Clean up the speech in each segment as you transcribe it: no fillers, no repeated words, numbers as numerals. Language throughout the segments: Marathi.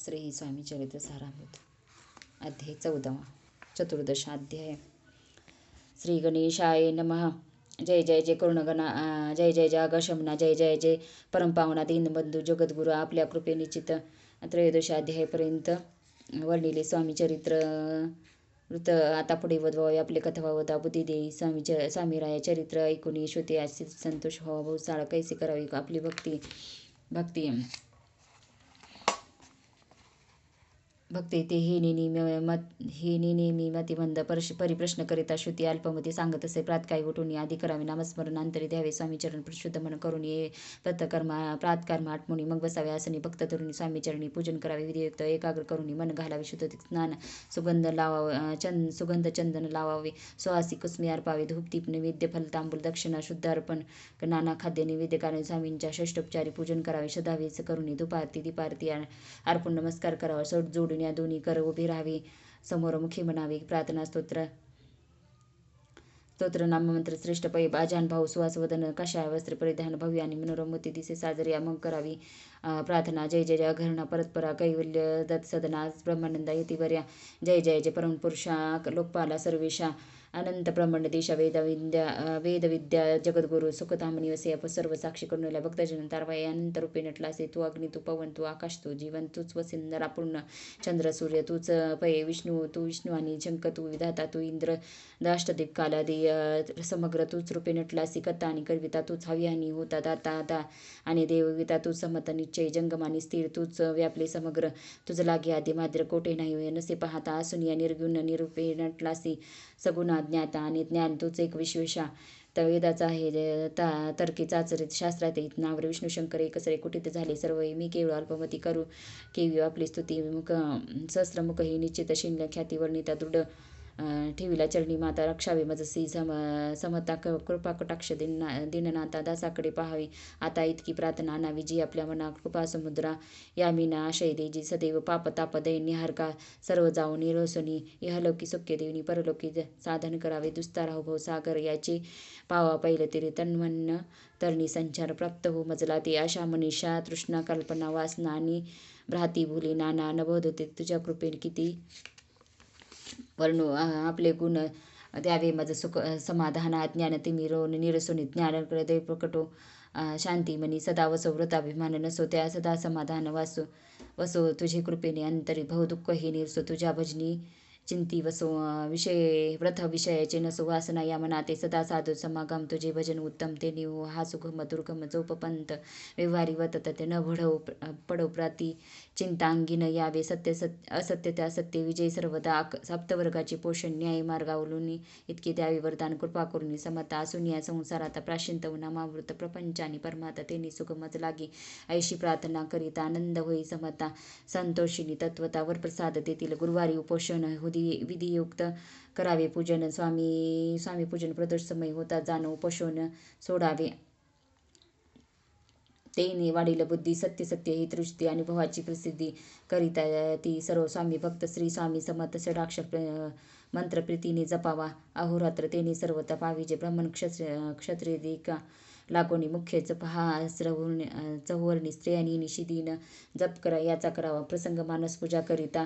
श्री स्वामी चरित्र सारामृत अध्याय 14 चतुर्दशाध्याय. श्री गणेशाय नमः. जय जय जय करुणगणा, जय जय जय अगशमना, जय जय जय परमपावना दीनबंधू जगद्गुरु. आपल्या कृपेनिश्चित त्रयोदशाध्यायपर्यंत वर्णिले स्वामी चरित्र वृत्त आता पुढे वधवावे. आपले कथवा वदा बुद्धी देई. स्वामीराया चरित्र ऐकून श्रोते संतोष व्हावा. बहुसाळ कैसे करावी आपली भक्ती ते हे नेहमी मतिमंद परिप्रश्न करिता श्रुती अल्पमती सांगत असे. प्रातकाळी उठून आधी करावे नामस्मरण, अंतरी द्यावे स्वामीचरण शुद्ध मन करून ये प्रातकर्म आठवणी मग बसावे आसनी. भक्त तरुणी स्वामीचरणी पूजन करावे. विधियुक्त एकाग्र करून मन घालावे. शुद्ध स्नान सुगंध चंदन लावावे. सुवासिक कुसमी अर्पावे. धूप दीप नैवेद्य फल तांबूल दक्षिणा शुद्ध अर्पण नाना खाद्य नैवेद्य कारण स्वामींच्या षष्टोपचारी पूजन करावे. शदावेच करून धूपारती दीपारती अर्पून नमस्कार करावा. सोड जोडून या दोन्ही कर उभे राहावे. समोर मुखी म्हणावे प्रार्थना स्तोत्र नाममंत्र श्रेष्ठ पै आजान भाऊ सुवास वदन कषाय वस्त्र परिधान भव्य आणि मनोरम मोती दिसे साजर्या मग करावी प्रार्थना. जय जय जय घरणा परतपरा कैवल्य दत्त सदना ब्रह्मानंदा यतिवर्या. जय जय जय परमपुरुषा लोकपाला सर्वेशा अनंत ब्रह्मांड देशा वेदविद्या जगद्गुरु सुखधामनी वसे सर्व साक्षी करुणला भक्तजन तारवाय अनंत रूपे नटलासे. तू अग्नी तू पवन तू आकाश तू जीवन तूच वसिंदरा पूर्ण चंद्र सूर्य तूच पै विष्णू तू विष्णू आणि शंक तू विधाता तू इंद्र दाष्टदीप कालादी समग्र तूच रूपे नटलासी. कथा आणि कविता तूच हवी आणि होता दाता आणि देवविता तूच समत निश्चय जंगमानी स्थिर तूच व्यापले समग्र. तुझ लागे आधी माद्र कोठे नाही नसे पाहता आसुनिया निर्गुण निरूपे नटलासी. सगुणा ज्ञाता आणि ज्ञान तूच एक विश्वेशा. वेदाचा आहे तर्के चाचरित शास्त्रात येत नावर विष्णू शंकर एकसरे कुठित झाले सर्व. मी केवळ अल्पमती करू केवी आपली स्तुती मुख सहस्रमुख ही निश्चित शिल्ल ख्याती वर्णिता दृढ ठेवीला चरणी माता रक्षावे मजसी समता कृपा कटाक्ष दिननाथा दासाकडे पाहावे. आता इतकी प्रार्थना आणावी जी आपल्या मना कृपा समुद्रा यामिना आशय देजी सदैव पाप ताप दय निहारका सर्व जाऊन निरोसनी इहलौकी सुख्य देवनी परलोकी साधन करावे. दुस्ताराहो भव सागर याचे पावा पैल तिरे तन्मन्न तरणी संचार प्राप्त हो मजला ते आशा मनीषा तृष्णा कल्पना वासना आणि भ्राती भुली नाना नभोदते तुझ्या कृपेने किती वर्णू आपले गुण द्यावे मज सुख समाधान ज्ञान तिमिरो निरसोनी ज्ञान हृदय प्रकटो शांती मनी सदा वसो व्रताभिमान नसो त्या सदा समाधान वसो तुझे कृपेने अंतरी भव दुःख हे निरसो तुझ्या भजनी चिंती वसो व्रत विषयाचे नसो वासना या मनाते सदा साधू समागम तुझे भजन उत्तम ते निहो हा सुगम दुर्गम जोपपंत व्यवहारी वतत ते न पडो प्राती चिंतांगी न यावे असत्य त्या सत्य विजय सर्वदा सप्तवर्गाचे पोषण न्याय मार्गावलून इतके द्यावे वरदान कृपा करून समता असून या संसारात प्राशिंत नामावृत प्रपंच आणि परमाता तेनी सुगमच लागे. ऐशी प्रार्थना करीता आनंद होई समता संतोषिनी तत्वतावर प्रसाद देतील. गुरुवारी उपोषण विधियुक्त करावे पूजन स्वामी पूजन प्रदोष समय होता जाणो उपोषण सोडावे. ते वाढील बुद्धी सत्य ही दृष्टी अनुभवाची प्रसिद्धी करिता ती सर्व स्वामी भक्त श्री स्वामी समर्थ षडाक्ष मंत्र प्रीतीने जपावा. अहोरात्र तेने सर्व तपावी जे ब्राह्मण क्षत्रिय लागोनी मुख्य जप हा चहुवर्णी स्त्रियांनी निशिदीन जप करा याचा करावा. प्रसंग मानस पूजा करिता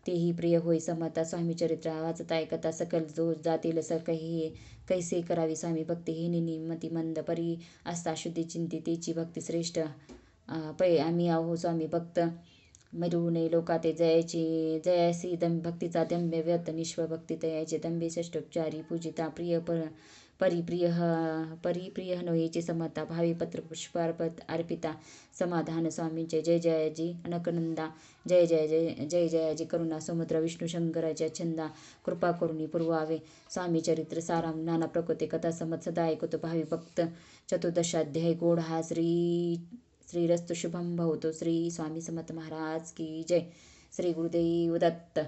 तेही प्रिय होई समता. स्वामी चरित्र वाचता ऐकता सकल जो जातील कैसे करावी स्वामी भक्ती हे निमती मंद परी असता शुद्धी चिंती तेची भक्ती श्रेष्ठ पै आम्ही आहो स्वामी भक्त मिळू नये लोकाते जयासी भक्तीचा दंभ्य व्यत निश्व भक्ती तयाचे दंभे षष्टोपचारी पूजिता परिप्रिय नोयेचे समता भावी पत्र पुष्पार्पत अर्पिता समाधान स्वामींचे. जय जयाजी अनकनंदा जय जयाजी करुणा समुद्र विष्णू शंकराच्या छंदा कृपा करुणी पुरवावे. स्वामी चरित्र साराम नाना प्रकृती कथा समत सदा ऐकतो भावी भक्त. चतुर्दशाध्याय गोड हा श्रीरस्तु शुभम भवतो. श्री स्वामी समर्थ महाराज की जय. श्री गुरुदेव दत्त.